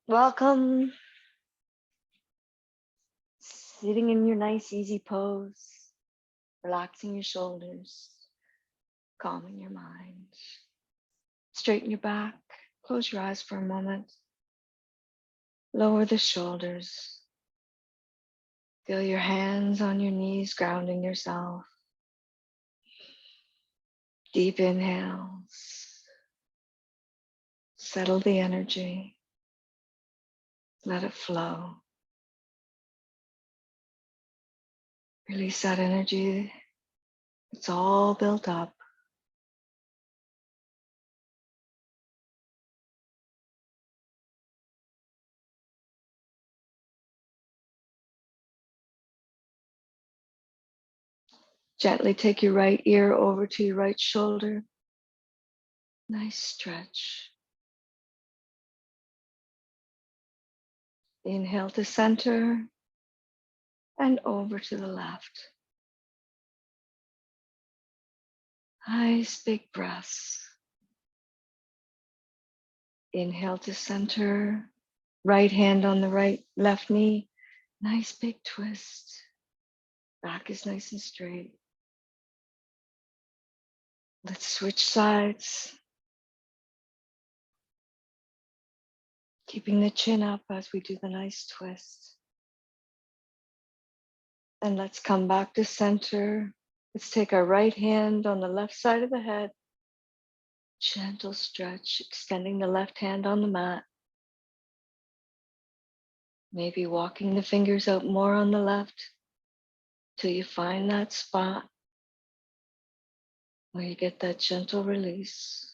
Welcome. Sitting in your nice, easy pose, relaxing your shoulders, calming your mind. Straighten your back, close your eyes for a moment, lower the shoulders. Feel your hands on your knees, grounding yourself. Deep inhales. Settle the energy. Let it flow. Release that energy. It's all built up. Gently take your right ear over to your right shoulder. Nice stretch. Inhale to center and over to the left. Nice big breaths. Inhale to center, right hand on the left knee. Nice big twist. Back is nice and straight. Let's switch sides. Keeping the chin up as we do the nice twist. And let's come back to center. Let's take our right hand on the left side of the head. Gentle stretch, extending the left hand on the mat. Maybe walking the fingers out more on the left till you find that spot where you get that gentle release.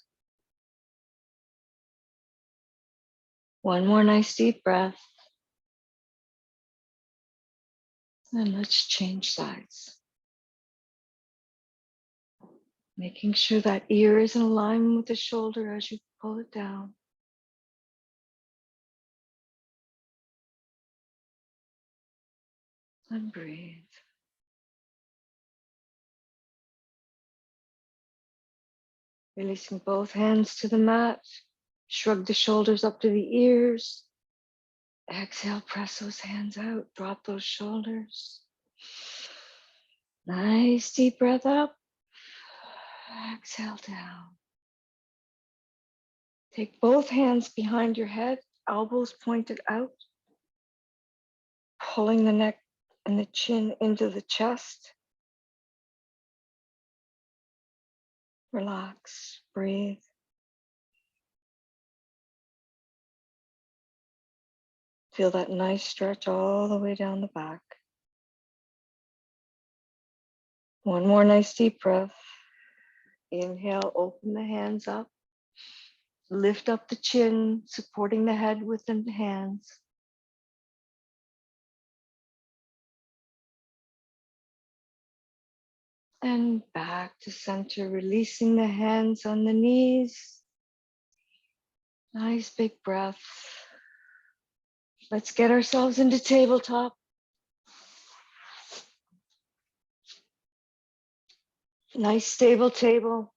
One more nice deep breath. And let's change sides. Making sure that ear is in alignment with the shoulder as you pull it down. And breathe. Releasing both hands to the mat. Shrug the shoulders up to the ears. Exhale, press those hands out. Drop those shoulders. Nice deep breath up. Exhale down. Take both hands behind your head, elbows pointed out. Pulling the neck and the chin into the chest. Relax, breathe. Feel that nice stretch all the way down the back. One more nice deep breath. Inhale, open the hands up. Lift up the chin, supporting the head within the hands. And back to center, releasing the hands on the knees. Nice big breath. Let's get ourselves into tabletop. Nice stable table.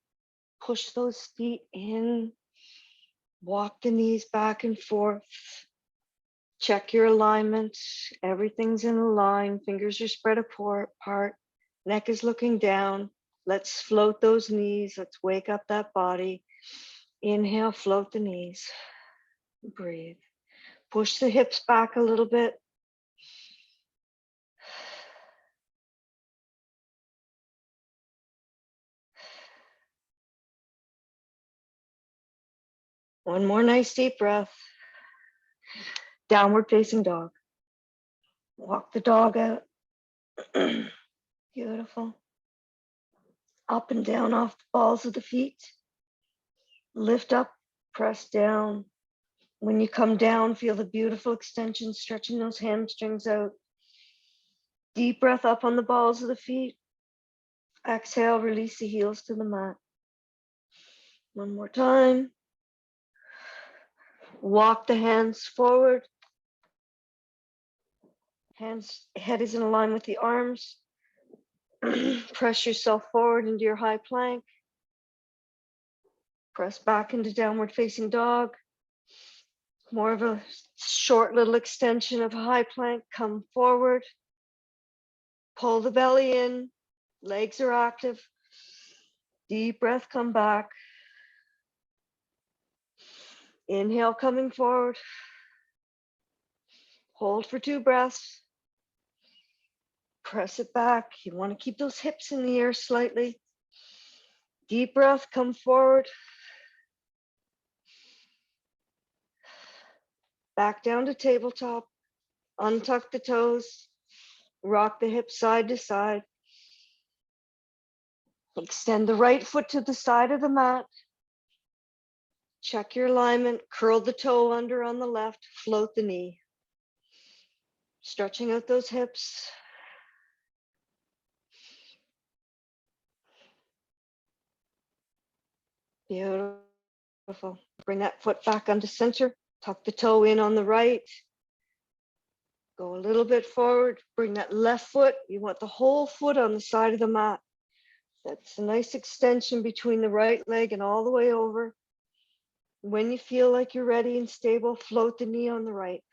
Push those feet in. Walk the knees back and forth. Check your alignment. Everything's in a line. Fingers are spread apart. Neck is looking down. Let's float those knees. Let's wake up that body. Inhale, float the knees. Breathe. Push the hips back a little bit. One more nice deep breath. Downward facing dog. Walk the dog out. Beautiful. Up and down off the balls of the feet. Lift up, press down. When you come down, feel the beautiful extension, stretching those hamstrings out. Deep breath up on the balls of the feet. Exhale, release the heels to the mat. One more time. Walk the hands forward. Head is in line with the arms. Press yourself forward into your high plank. Press back into downward facing dog. More of a short little extension of high plank. Come forward. Pull the belly in. Legs are active. Deep breath, come back. Inhale, coming forward. Hold for 2 breaths. Press it back. You want to keep those hips in the air slightly. Deep breath, come forward. Back down to tabletop. Untuck the toes. Rock the hips side to side. Extend the right foot to the side of the mat. Check your alignment. Curl the toe under on the left. Float the knee. Stretching out those hips. Beautiful. Bring that foot back onto center. Tuck the toe in on the right. Go a little bit forward. Bring that left foot. You want the whole foot on the side of the mat. That's a nice extension between the right leg and all the way over. When you feel like you're ready and stable, float the knee on the right.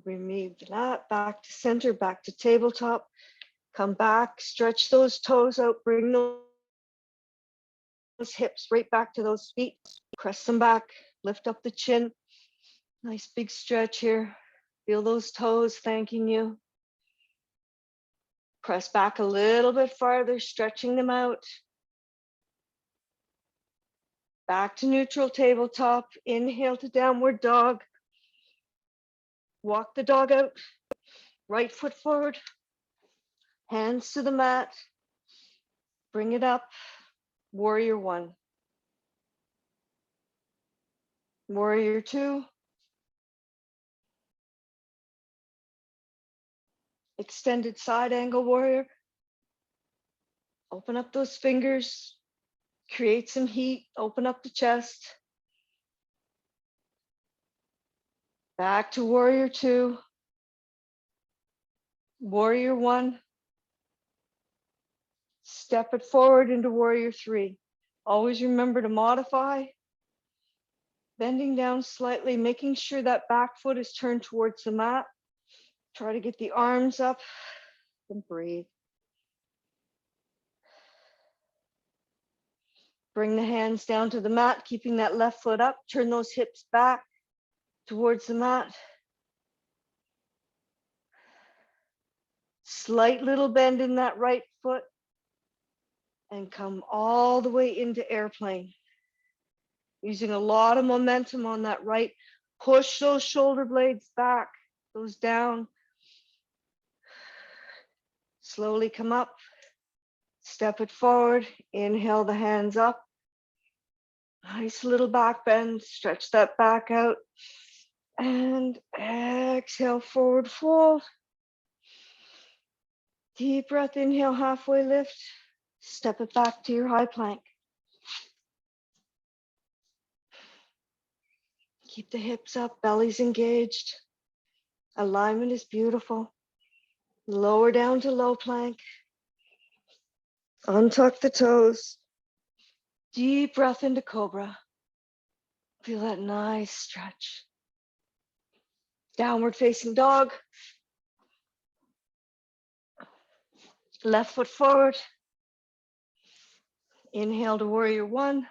Remove that, back to center, back to tabletop. Come back, stretch those toes out, bring those hips right back to those feet. Press them back, lift up the chin. Nice big stretch here. Feel those toes thanking you. Press back a little bit farther, stretching them out. Back to neutral tabletop. Inhale to downward dog. Walk the dog out. Right foot forward. Hands to the mat. Bring it up. Warrior 1. Warrior 2. Extended side angle warrior. Open up those fingers. Create some heat. Open up the chest. Back to warrior 2. Warrior 1. Step it forward into warrior 3. Always remember to modify. Bending down slightly, making sure that back foot is turned towards the mat. Try to get the arms up and breathe. Bring the hands down to the mat, keeping that left foot up. Turn those hips back towards the mat. Slight little bend in that right foot and come all the way into airplane. Using a lot of momentum on that right. Push those shoulder blades back, those down. Slowly come up. Step it forward. Inhale the hands up. Nice little back bend. Stretch that back out. And exhale, forward fold. Deep breath, inhale, halfway lift. Step it back to your high plank. Keep the hips up, belly's engaged. Alignment is beautiful. Lower down to low plank. Untuck the toes. Deep breath into cobra. Feel that nice stretch. Downward facing dog. Left foot forward. Inhale to warrior 1.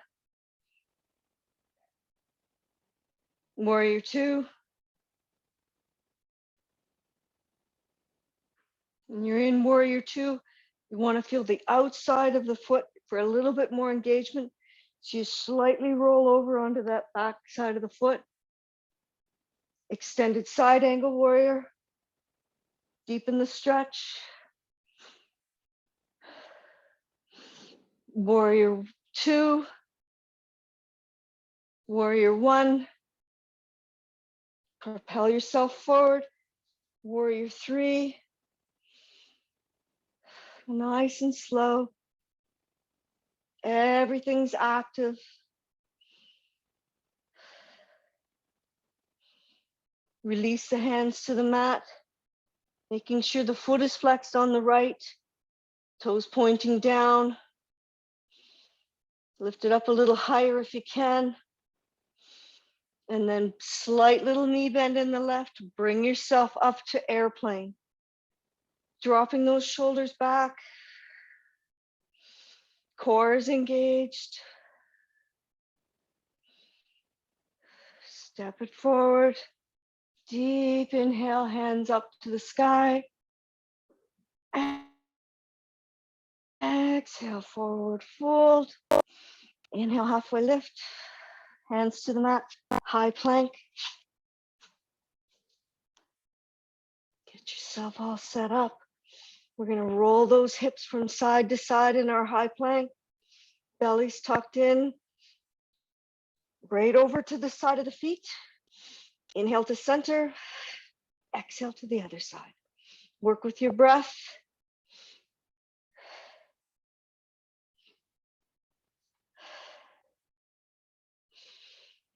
Warrior 2. When you're in warrior 2, you want to feel the outside of the foot for a little bit more engagement. So you slightly roll over onto that back side of the foot. Extended side angle warrior. Deepen the stretch. Warrior 2. Warrior 1. Propel yourself forward. Warrior 3. Nice and slow. Everything's active. Release the hands to the mat, making sure the foot is flexed on the right, Toes pointing down. Lift it up a little higher if you can. And then slight little knee bend in the left. Bring yourself up to airplane. Dropping those shoulders back. Core is engaged. Step it forward. Deep inhale, hands up to the sky. Exhale, forward fold. Inhale, halfway lift. Hands to the mat, high plank. Get yourself all set up. We're gonna roll those hips from side to side in our high plank. Belly's tucked in. Right over to the side of the feet. Inhale to center. Exhale to the other side. Work with your breath.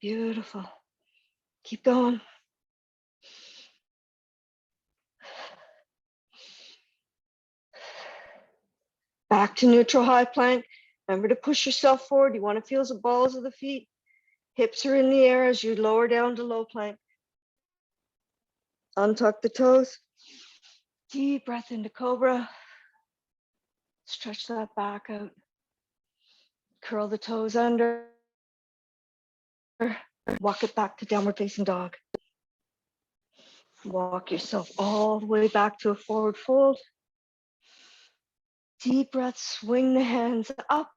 Beautiful. Keep going. Back to neutral high plank. Remember to push yourself forward. You want to feel the balls of the feet. Hips are in the air as you lower down to low plank. Untuck the toes. Deep breath into cobra. Stretch that back out. Curl the toes under. Walk it back to downward facing dog. Walk yourself all the way back to a forward fold. Deep breath, swing the hands up.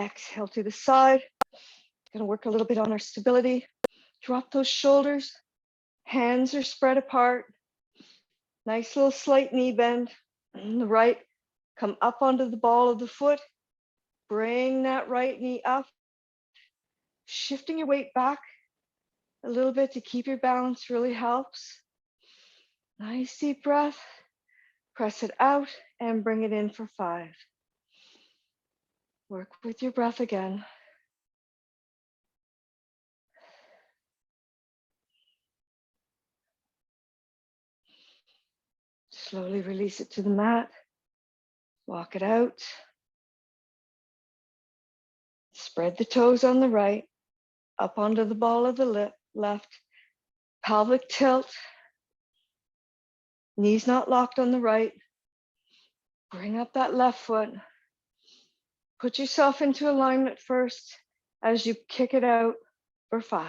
Exhale to the side. Gonna work a little bit on our stability. Drop those shoulders. Hands are spread apart. Nice little slight knee bend. And the right, come up onto the ball of the foot. Bring that right knee up. Shifting your weight back a little bit to keep your balance really helps. Nice deep breath. Press it out and bring it in for 5. Work with your breath again. Slowly release it to the mat. Walk it out. Spread the toes on the right, up onto the ball of the left. Pelvic tilt. Knees not locked on the right. Bring up that left foot. Put yourself into alignment first as you kick it out for 5.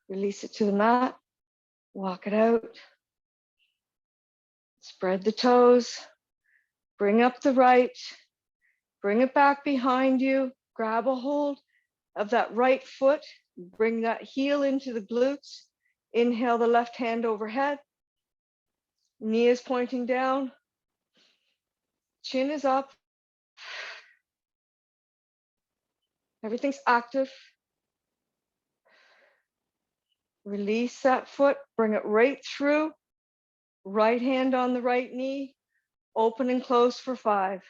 Release it to the mat. Walk it out. Spread the toes. Bring up the right. Bring it back behind you. Grab a hold of that right foot. Bring that heel into the glutes. Inhale the left hand overhead. Knee is pointing down. Chin is up. Everything's active. Release that foot. Bring it right through. Right hand on the right knee. Open and close for 5.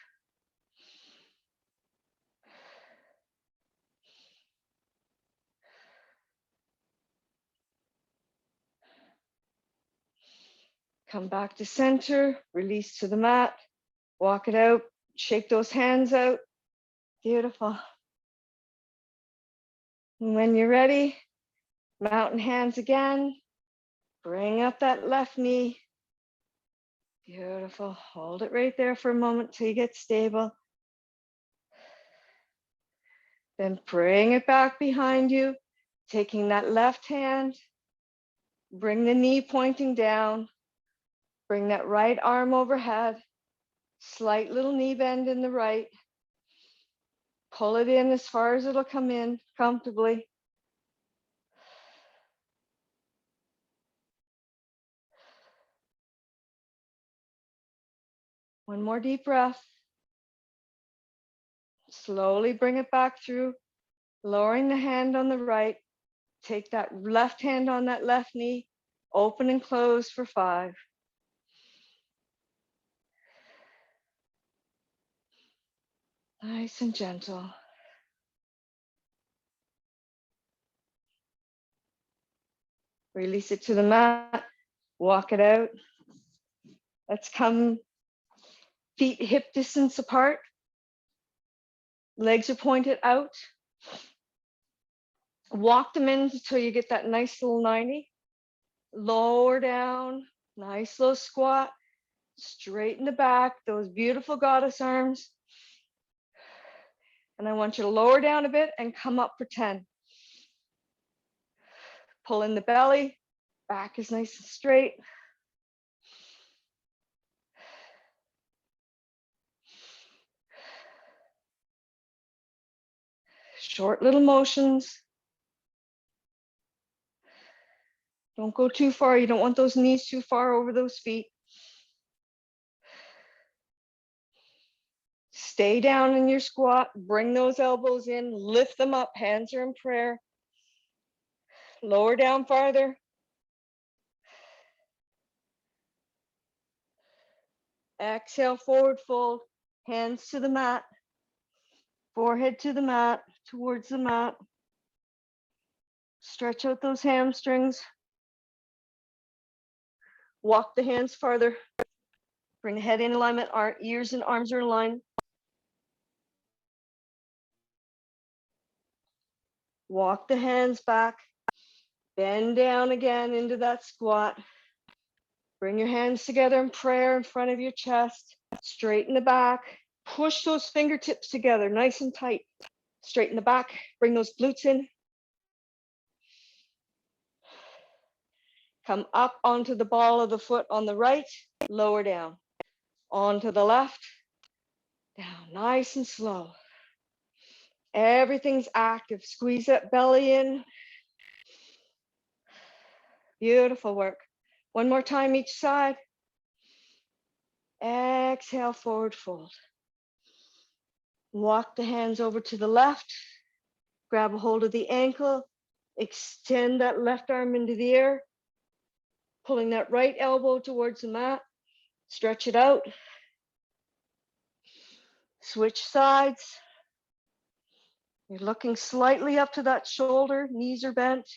Come back to center, release to the mat, walk it out, shake those hands out. Beautiful. And when you're ready, mountain hands again. Bring up that left knee. Beautiful. Hold it right there for a moment till you get stable. Then bring it back behind you, taking that left hand. Bring the knee pointing down. Bring that right arm overhead. Slight little knee bend in the right. Pull it in as far as it'll come in comfortably. One more deep breath. Slowly bring it back through, lowering the hand on the right. Take that left hand on that left knee, open and close for 5. Nice and gentle. Release it to the mat, walk it out. Let's come feet hip distance apart. Legs are pointed out. Walk them in until you get that nice little 90. Lower down, nice little squat. Straighten the back, those beautiful goddess arms. And I want you to lower down a bit and come up for 10. Pull in the belly, back is nice and straight. Short little motions. Don't go too far. You don't want those knees too far over those feet. Stay down in your squat. Bring those elbows in. Lift them up. Hands are in prayer. Lower down farther. Exhale, forward fold. Hands to the mat. Forehead to the mat, towards the mat. Stretch out those hamstrings. Walk the hands farther. Bring the head in alignment. Our ears and arms are aligned. Walk the hands back. Bend down again into that squat. Bring your hands together in prayer in front of your chest. Straighten the back. Push those fingertips together, nice and tight. Straighten the back. Bring those glutes in. Come up onto the ball of the foot on the right. Lower down. Onto the left. Down, nice and slow. Everything's active. Squeeze that belly in. Beautiful work. One more time each side. Exhale, forward fold. Walk the hands over to the left. Grab a hold of the ankle. Extend that left arm into the air. Pulling that right elbow towards the mat. Stretch it out. Switch sides. You're looking slightly up to that shoulder. Knees are bent.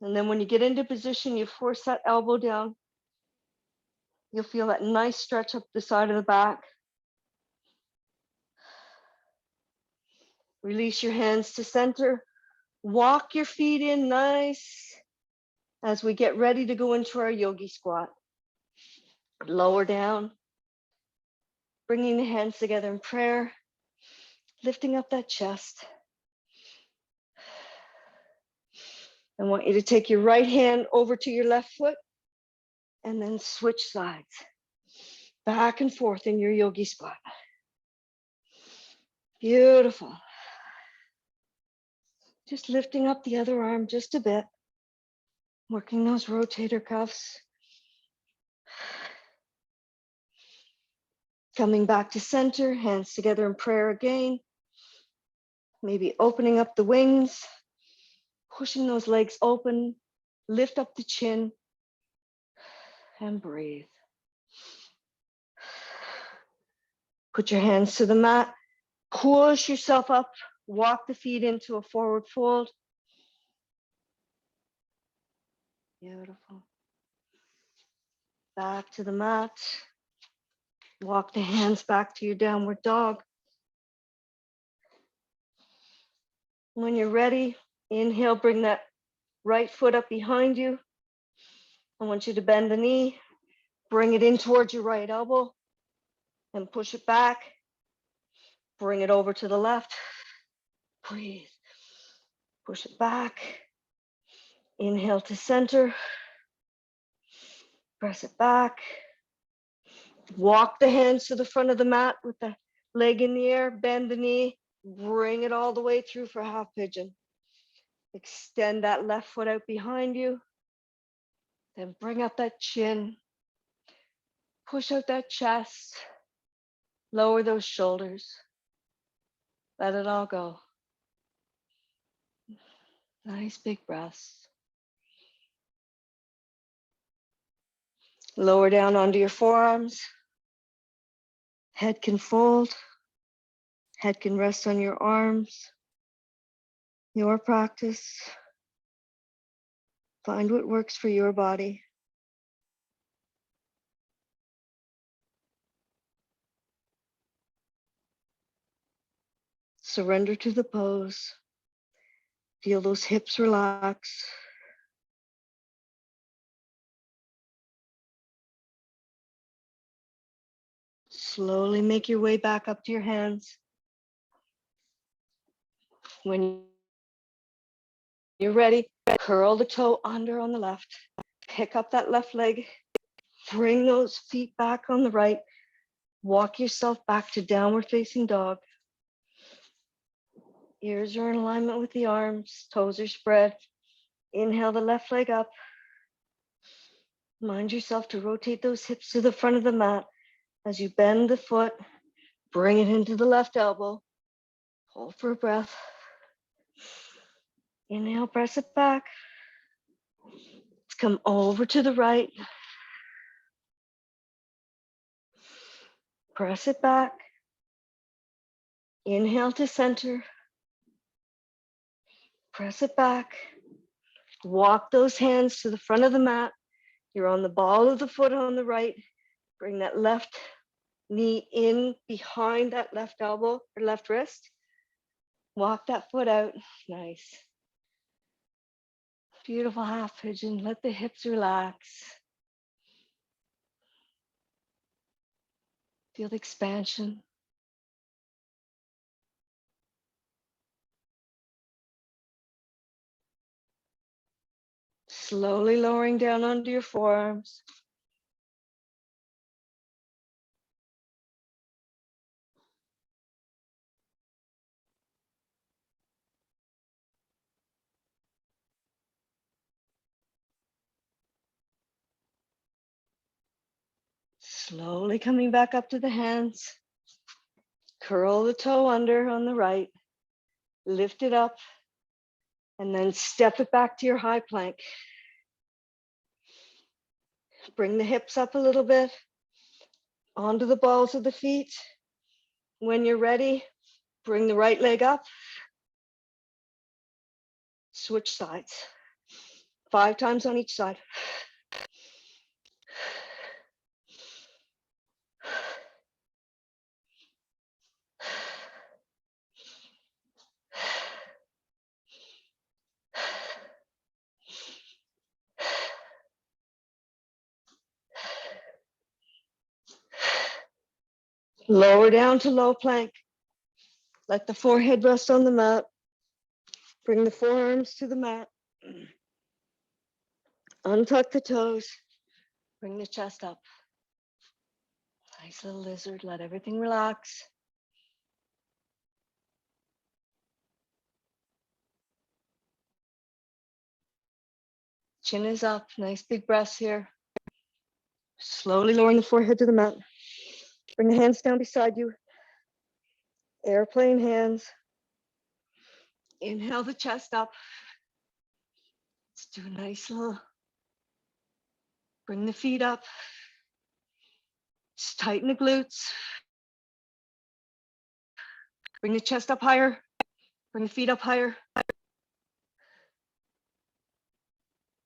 And then when you get into position, you force that elbow down. You'll feel that nice stretch up the side of the back. Release your hands to center. Walk your feet in nice as we get ready to go into our yogi squat. Lower down. Bringing the hands together in prayer. Lifting up that chest. I want you to take your right hand over to your left foot and then switch sides. Back and forth in your yogi squat. Beautiful. Just lifting up the other arm just a bit. Working those rotator cuffs. Coming back to center, hands together in prayer again. Maybe opening up the wings, pushing those legs open, lift up the chin, and breathe. Put your hands to the mat, push yourself up, walk the feet into a forward fold. Beautiful. Back to the mat. Walk the hands back to your downward dog. When you're ready, inhale, bring that right foot up behind you. I want you to bend the knee, bring it in towards your right elbow, and push it back. Bring it over to the left. Breathe. Push it back. Inhale to center. Press it back. Walk the hands to the front of the mat with the leg in the air. Bend the knee. Bring it all the way through for half pigeon. Extend that left foot out behind you. Then bring up that chin. Push out that chest. Lower those shoulders. Let it all go. Nice big breaths. Lower down onto your forearms. Head can fold. Head can rest on your arms. Your practice. Find what works for your body. Surrender to the pose. Feel those hips relax. Slowly make your way back up to your hands. When you're ready, curl the toe under on the left. Pick up that left leg. Bring those feet back on the right. Walk yourself back to downward facing dog. Ears are in alignment with the arms. Toes are spread. Inhale the left leg up. Mind yourself to rotate those hips to the front of the mat. As you bend the foot, bring it into the left elbow. Hold for a breath. Inhale, press it back. Let's come over to the right. Press it back. Inhale to center. Press it back. Walk those hands to the front of the mat. You're on the ball of the foot on the right. Bring that left knee in behind that left elbow or left wrist. Walk that foot out. Nice. Beautiful half pigeon. Let the hips relax. Feel the expansion. Slowly lowering down onto your forearms. Slowly coming back up to the hands. Curl the toe under on the right. Lift it up. And then step it back to your high plank. Bring the hips up a little bit. Onto the balls of the feet. When you're ready, bring the right leg up. Switch sides. 5 times on each side. Lower down to low plank. Let the forehead rest on the mat. Bring the forearms to the mat. Untuck the toes. Bring the chest up. Nice little lizard. Let everything relax. Chin is up. Nice big breaths here. Slowly lowering the forehead to the mat. Bring the hands down beside you. Airplane hands. Inhale the chest up. Let's do a nice little. Bring the feet up. Just tighten the glutes. Bring the chest up higher. Bring the feet up higher.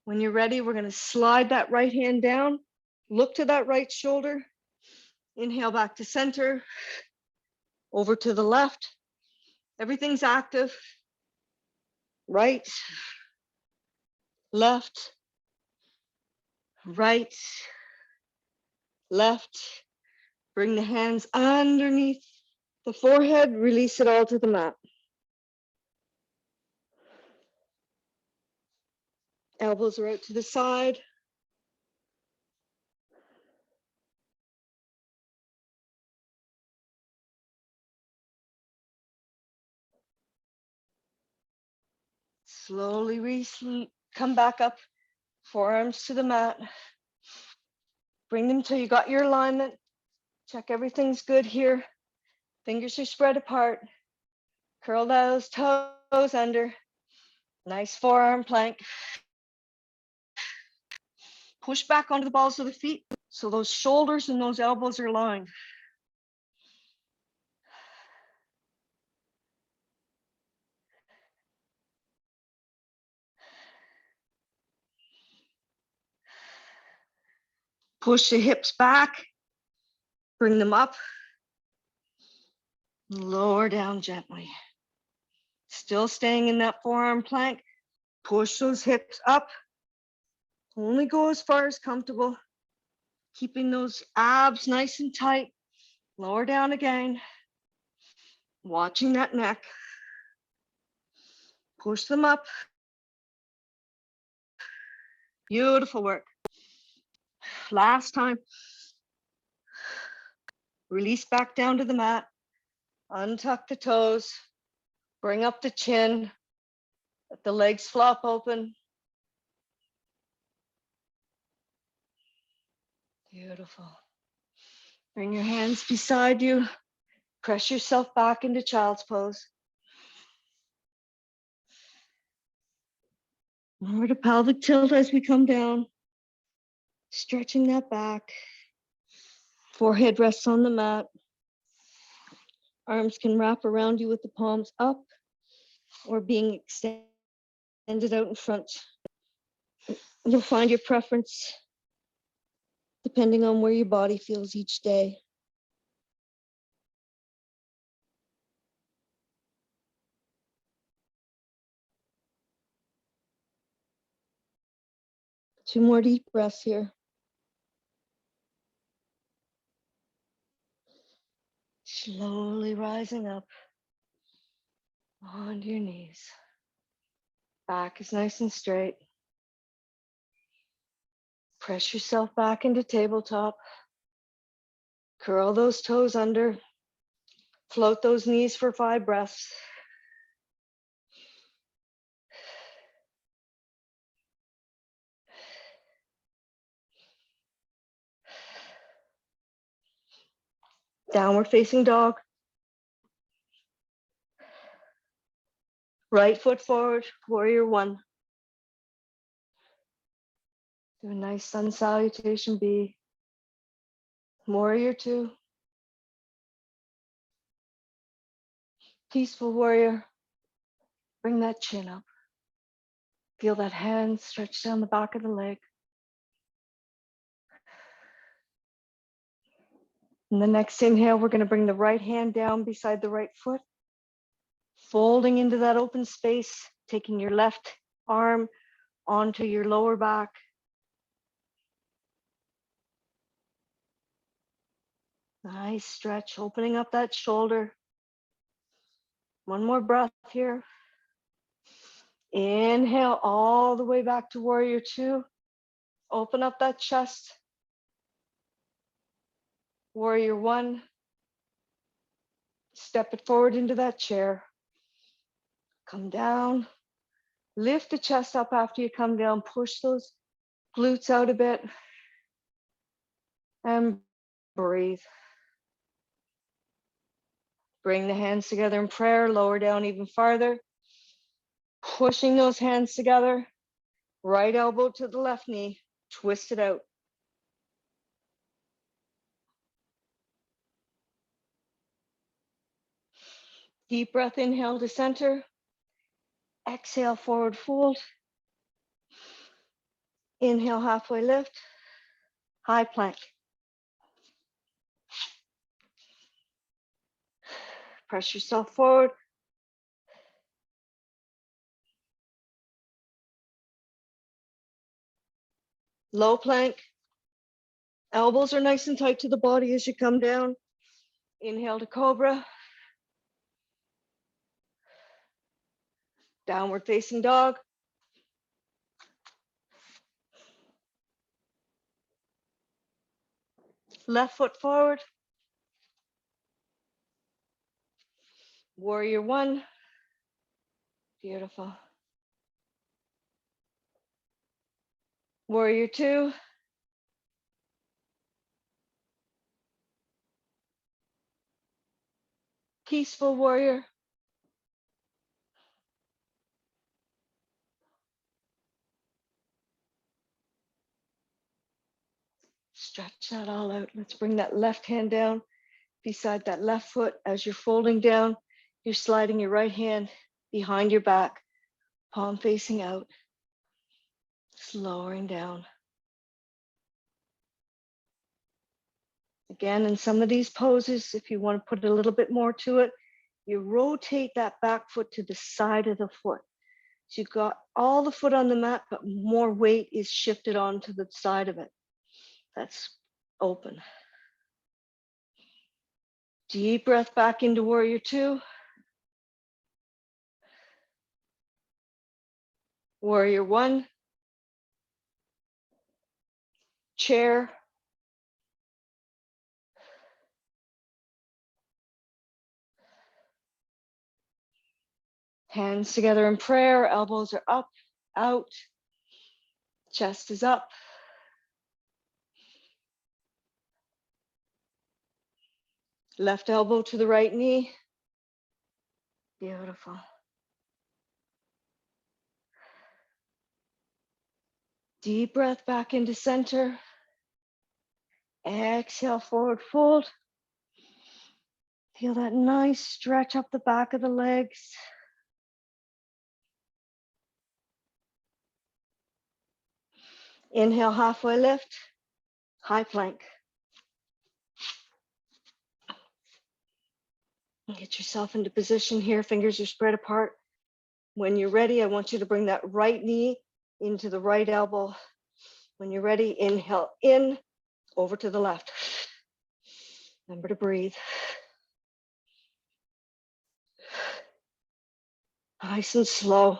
When you're ready, we're going to slide that right hand down. Look to that right shoulder. Inhale back to center. Over to the left. Everything's active. Right. Left. Right. Left. Bring the hands underneath the forehead. Release it all to the mat. Elbows are out to the side. Slowly come back up. Forearms to the mat. Bring them till you got your alignment. Check everything's good here. Fingers are spread apart. Curl those toes under. Nice forearm plank. Push back onto the balls of the feet so those shoulders and those elbows are aligned. Push the hips back, bring them up, lower down gently. Still staying in that forearm plank. Push those hips up. Only go as far as comfortable. Keeping those abs nice and tight. Lower down again. Watching that neck. Push them up. Beautiful work. Last time. Release back down to the mat. Untuck the toes. Bring up the chin. Let the legs flop open. Beautiful. Bring your hands beside you. Press yourself back into child's pose. Lower to pelvic tilt as we come down. Stretching that back. Forehead rests on the mat. Arms can wrap around you with the palms up or being extended out in front. You'll find your preference depending on where your body feels each day. Two more deep breaths here. Slowly rising up onto your knees. Back is nice and straight. Press yourself back into tabletop. Curl those toes under. Float those knees for 5 breaths. Downward facing dog. Right foot forward, warrior 1. Do a nice sun salutation B. Warrior 2. Peaceful warrior. Bring that chin up. Feel that hand stretch down the back of the leg. In the next inhale, we're going to bring the right hand down beside the right foot, folding into that open space, taking your left arm onto your lower back. Nice stretch, opening up that shoulder. One more breath here. Inhale all the way back to warrior 2. Open up that chest. Warrior 1. Step it forward into that chair. Come down. Lift the chest up after you come down. Push those glutes out a bit. And breathe. Bring the hands together in prayer. Lower down even farther. Pushing those hands together. Right elbow to the left knee. Twist it out. Deep breath, inhale to center. Exhale, forward fold. Inhale, halfway lift. High plank. Press yourself forward. Low plank. Elbows are nice and tight to the body as you come down. Inhale to cobra. Downward facing dog. Left foot forward. Warrior 1. Beautiful. Warrior 2. Peaceful warrior. Stretch that all out. Let's bring that left hand down beside that left foot. As you're folding down, you're sliding your right hand behind your back, palm facing out, just lowering down. Again, in some of these poses, if you want to put a little bit more to it, you rotate that back foot to the side of the foot. So you've got all the foot on the mat, but more weight is shifted onto the side of it. That's open. Deep breath back into warrior two. Warrior one. Chair. Hands together in prayer, elbows are up, out, chest is up. Left elbow to the right knee. Beautiful. Deep breath back into center. Exhale, forward fold. Feel that nice stretch up the back of the legs. Inhale, halfway lift, high plank. Get yourself into position here. Fingers are spread apart. When you're ready, I want you to bring that right knee into the right elbow. When you're ready, inhale in, over to the left. Remember to breathe. Nice and slow.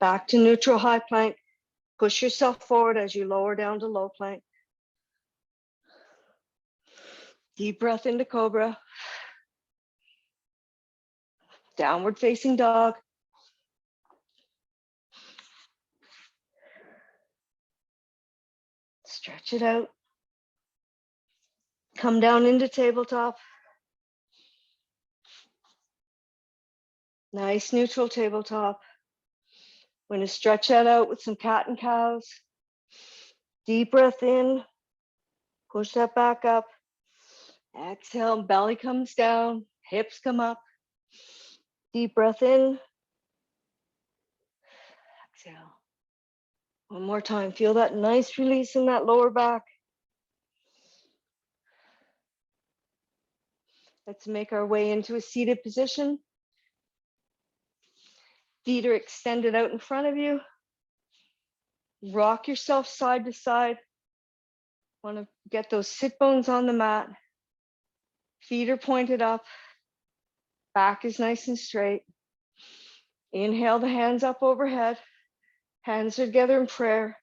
Back to neutral high plank. Push yourself forward as you lower down to low plank. Deep breath into cobra. Downward facing dog. Stretch it out. Come down into tabletop. Nice neutral tabletop. We're going to stretch that out with some cat and cows. Deep breath in. Push that back up. Exhale, belly comes down, hips come up. Deep breath in. Exhale. One more time. Feel that nice release in that lower back. Let's make our way into a seated position. Feet are extended out in front of you. Rock yourself side to side. Want to get those sit bones on the mat. Feet are pointed up. Back is nice and straight. Inhale the hands up overhead. Hands are together in prayer.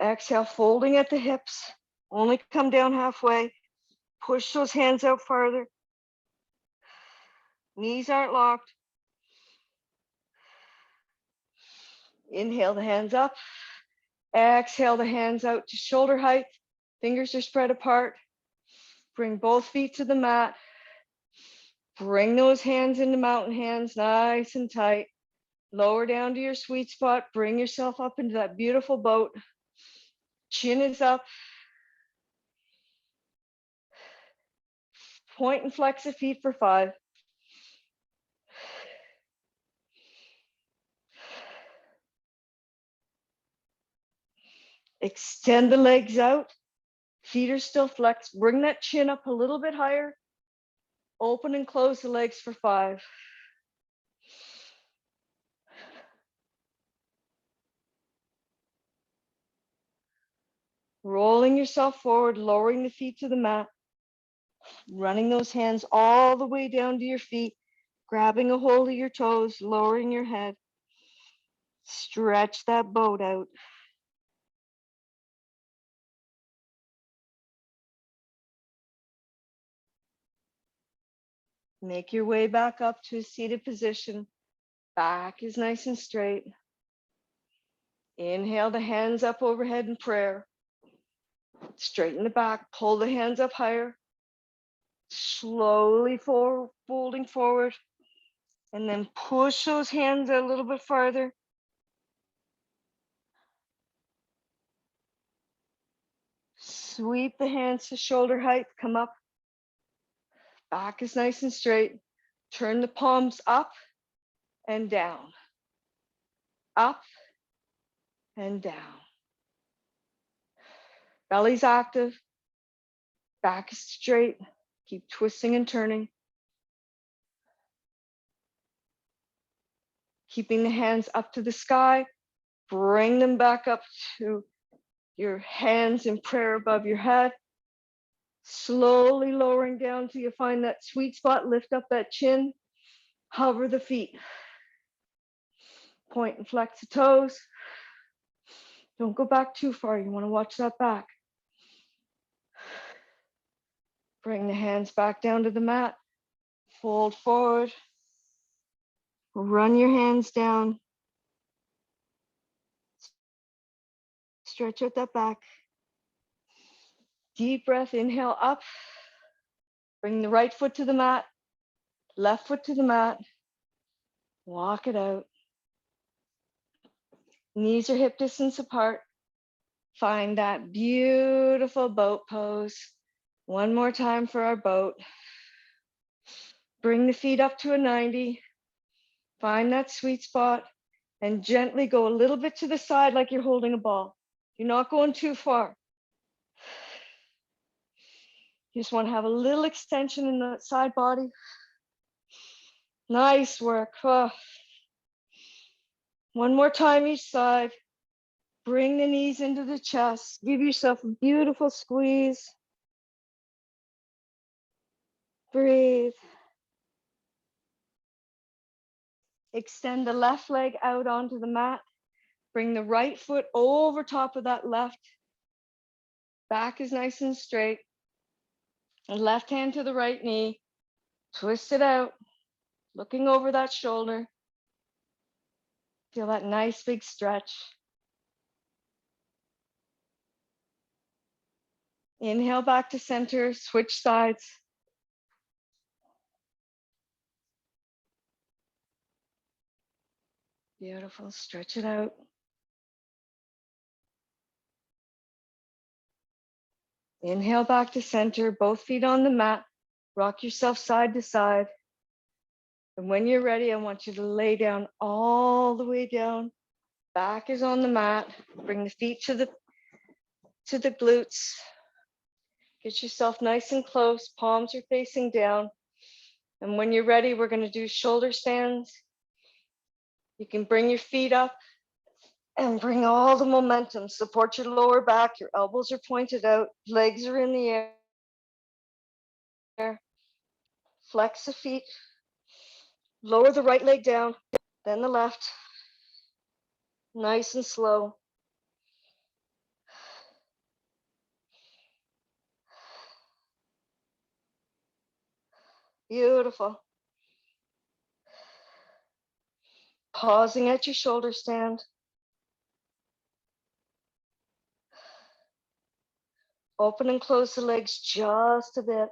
Exhale, folding at the hips. Only come down halfway. Push those hands out farther. Knees aren't locked. Inhale the hands up. Exhale the hands out to shoulder height. Fingers are spread apart. Bring both feet to the mat. Bring those hands into mountain hands, nice and tight. Lower down to your sweet spot. Bring yourself up into that beautiful boat. Chin is up. Point and flex the feet for 5. Extend the legs out. Feet are still flexed. Bring that chin up a little bit higher. Open and close the legs for 5. Rolling yourself forward, lowering the feet to the mat. Running those hands all the way down to your feet. Grabbing a hold of your toes, lowering your head. Stretch that boat out. Make your way back up to a seated position. Back is nice and straight. Inhale the hands up overhead in prayer. Straighten the back, pull the hands up higher. Slowly forward, folding forward. And then push those hands a little bit farther. Sweep the hands to shoulder height, come up. Back is nice and straight. Turn the palms up and down. Up and down. Belly's active, back is straight. Keep twisting and turning. Keeping the hands up to the sky. Bring them back up to your hands in prayer above your head. Slowly lowering down till you find that sweet spot. Lift up that chin. Hover the feet. Point and flex the toes. Don't go back too far. You want to watch that back. Bring the hands back down to the mat. Fold forward. Run your hands down. Stretch out that back. Deep breath, inhale up. Bring the right foot to the mat. Left foot to the mat. Walk it out. Knees are hip distance apart. Find that beautiful boat pose. One more time for our boat. Bring the feet up to a 90. Find that sweet spot and gently go a little bit to the side like you're holding a ball. You're not going too far. You just want to have a little extension in the side body. Nice work. Oh. One more time each side. Bring the knees into the chest. Give yourself a beautiful squeeze. Breathe. Extend the left leg out onto the mat. Bring the right foot over top of that left. Back is nice and straight. And left hand to the right knee. Twist it out. Looking over that shoulder. Feel that nice big stretch. Inhale back to center. Switch sides. Beautiful. Stretch it out. Inhale back to center, both feet on the mat. Rock yourself side to side. And when you're ready, I want you to lay down all the way down. Back is on the mat. Bring the feet to the glutes. Get yourself nice and close. Palms are facing down. And when you're ready, we're going to do shoulder stands. You can bring your feet up and bring all the momentum. Support your lower back. Your elbows are pointed out. Legs are in the air. Flex the feet. Lower the right leg down, then the left. Nice and slow. Beautiful. Pausing at your shoulder stand. Open and close the legs just a bit.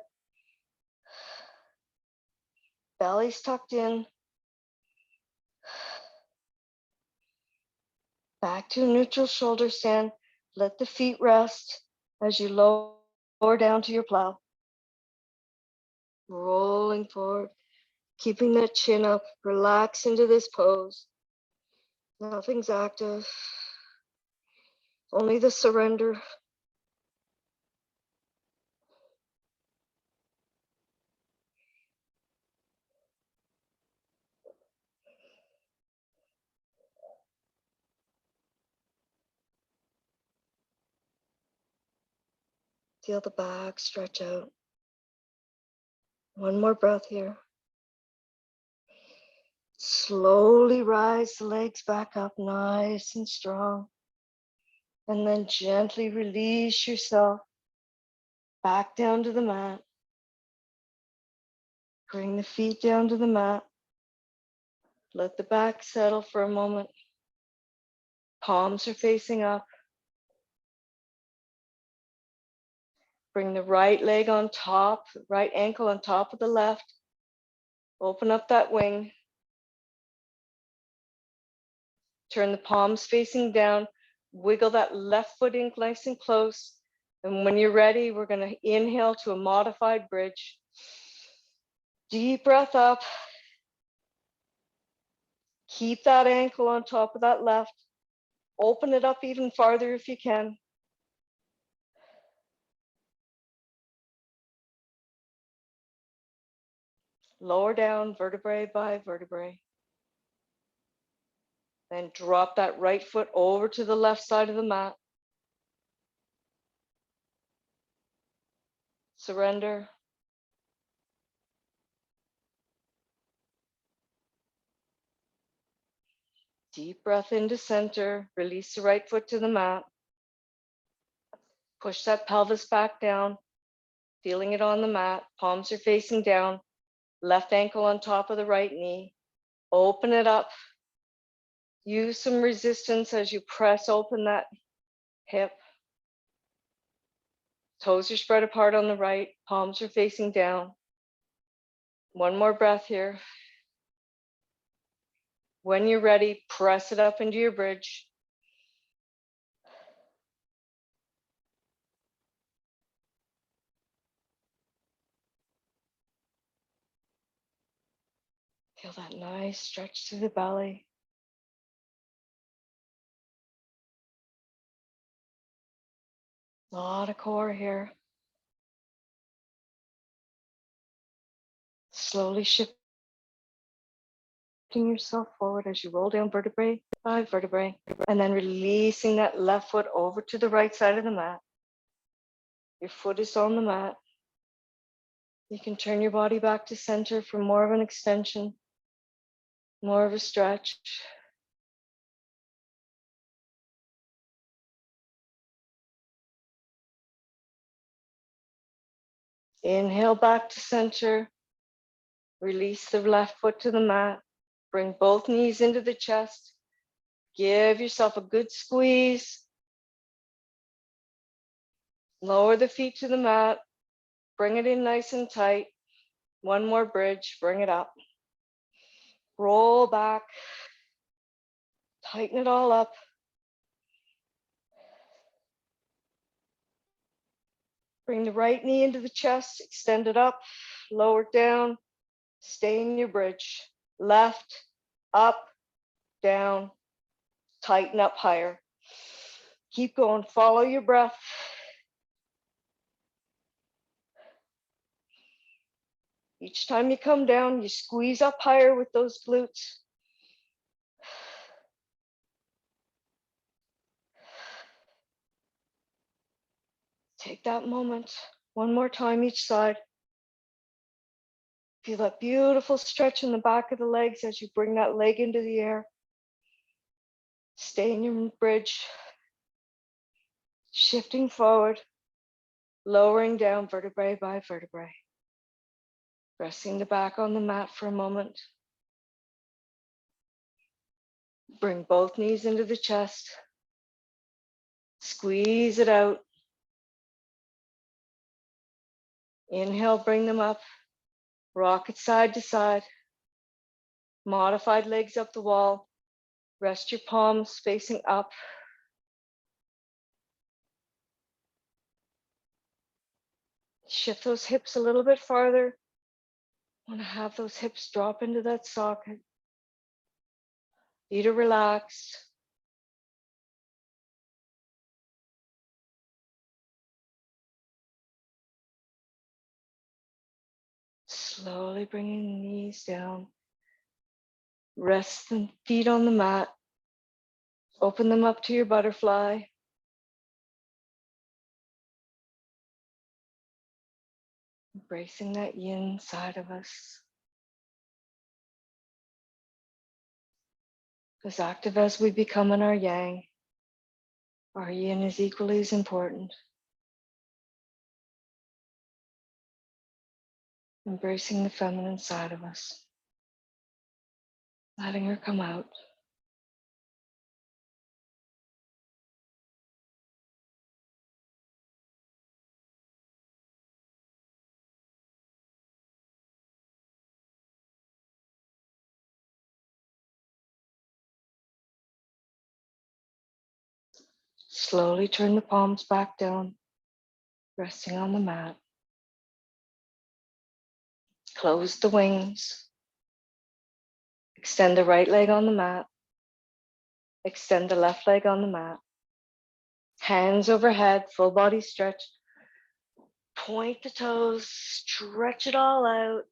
Belly's tucked in. Back to a neutral shoulder stand. Let the feet rest as you lower down to your plow. Rolling forward, keeping that chin up. Relax into this pose. Nothing's active. Only the surrender. Feel the back stretch out. One more breath here. Slowly rise the legs back up nice and strong. And then gently release yourself back down to the mat. Bring the feet down to the mat. Let the back settle for a moment. Palms are facing up. Bring the right leg on top, right ankle on top of the left. Open up that wing. Turn the palms facing down. Wiggle that left foot in nice and close. And when you're ready, we're going to inhale to a modified bridge. Deep breath up. Keep that ankle on top of that left. Open it up even farther if you can. Lower down vertebrae by vertebrae. Then drop that right foot over to the left side of the mat. Surrender. Deep breath into center. Release the right foot to the mat. Push that pelvis back down, feeling it on the mat. Palms are facing down. Left ankle on top of the right knee. Open it up. Use some resistance as you press open that hip. Toes are spread apart on the right. Palms are facing down. One more breath here. When you're ready, press it up into your bridge. Feel that nice stretch through the belly. A lot of core here. Slowly shifting yourself forward as you roll down vertebrae by vertebrae, and then releasing that left foot over to the right side of the mat. Your foot is on the mat. You can turn your body back to center for more of an extension, more of a stretch. Inhale back to center. Release the left foot to the mat. Bring both knees into the chest. Give yourself a good squeeze. Lower the feet to the mat. Bring it in nice and tight. One more bridge. Bring it up. Roll back. Tighten it all up. Bring the right knee into the chest. Extend it up. Lower it down. Stay in your bridge. Left, up, down. Tighten up higher. Keep going. Follow your breath. Each time you come down, you squeeze up higher with those glutes. Take that moment. One more time each side. Feel that beautiful stretch in the back of the legs as you bring that leg into the air. Stay in your bridge. Shifting forward, lowering down vertebrae by vertebrae. Resting the back on the mat for a moment. Bring both knees into the chest. Squeeze it out. Inhale, bring them up. Rock it side to side. Modified legs up the wall. Rest your palms facing up. Shift those hips a little bit farther. Want to have those hips drop into that socket. Feet are relaxed. Slowly bringing the knees down. Rest the feet on the mat. Open them up to your butterfly. Embracing that yin side of us. As active as we become in our yang, our yin is equally as important. Embracing the feminine side of us. Letting her come out. Slowly turn the palms back down, resting on the mat. Close the wings. Extend the right leg on the mat. Extend the left leg on the mat. Hands overhead, full body stretch. Point the toes, stretch it all out.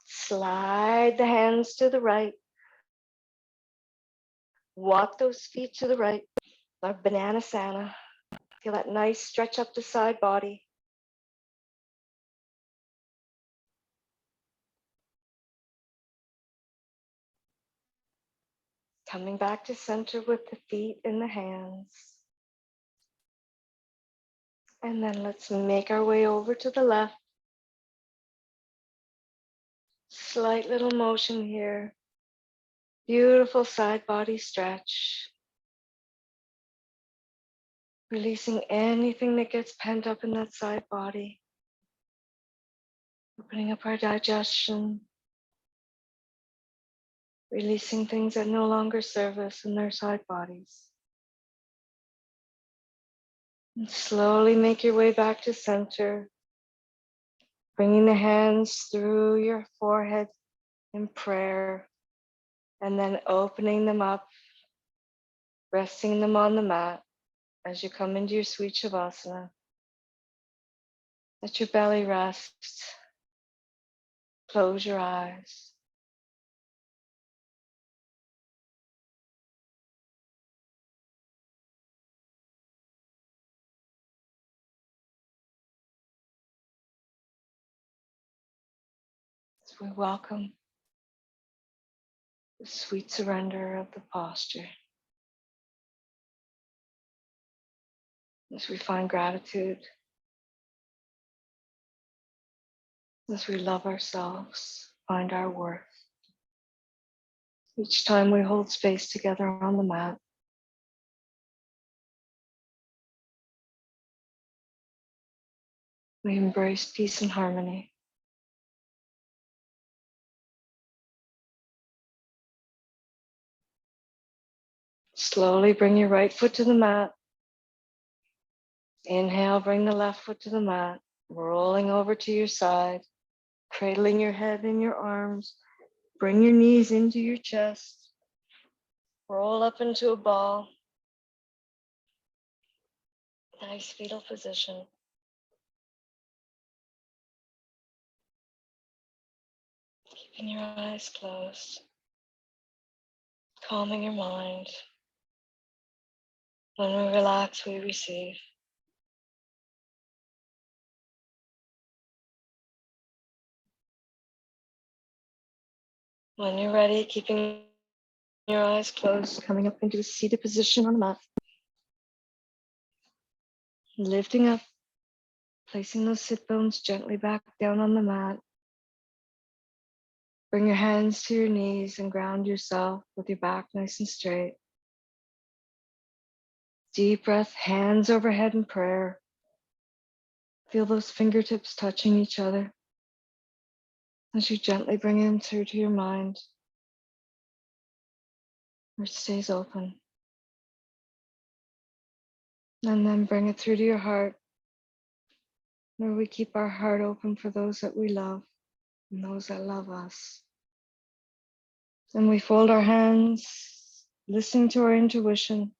Slide the hands to the right. Walk those feet to the right. Our Bananasana. Feel that nice stretch up the side body. Coming back to center with the feet and the hands. And then let's make our way over to the left. Slight little motion here. Beautiful side body stretch. Releasing anything that gets pent up in that side body. Opening up our digestion. Releasing things that no longer serve us in their side bodies. And slowly make your way back to center. Bringing the hands through your forehead in prayer. And then opening them up. Resting them on the mat as you come into your sweet Shavasana. Let your belly rest. Close your eyes. As we welcome the sweet surrender of the posture. As we find gratitude. As we love ourselves, find our worth. Each time we hold space together on the mat. We embrace peace and harmony. Slowly bring your right foot to the mat. Inhale, bring the left foot to the mat, rolling over to your side, cradling your head in your arms. Bring your knees into your chest. Roll up into a ball. Nice fetal position. Keeping your eyes closed. Calming your mind. When we relax, we receive. When you're ready, keeping your eyes closed, coming up into a seated position on the mat. Lifting up, placing those sit bones gently back down on the mat. Bring your hands to your knees and ground yourself with your back nice and straight. Deep breath, hands overhead in prayer. Feel those fingertips touching each other as you gently bring them through to your mind, where it stays open. And then bring it through to your heart, where we keep our heart open for those that we love and those that love us. And we fold our hands, listening to our intuition.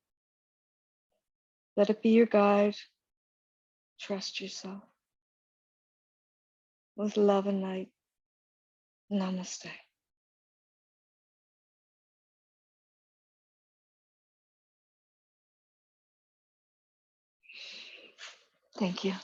Let it be your guide. Trust yourself. With love and light. Namaste. Thank you.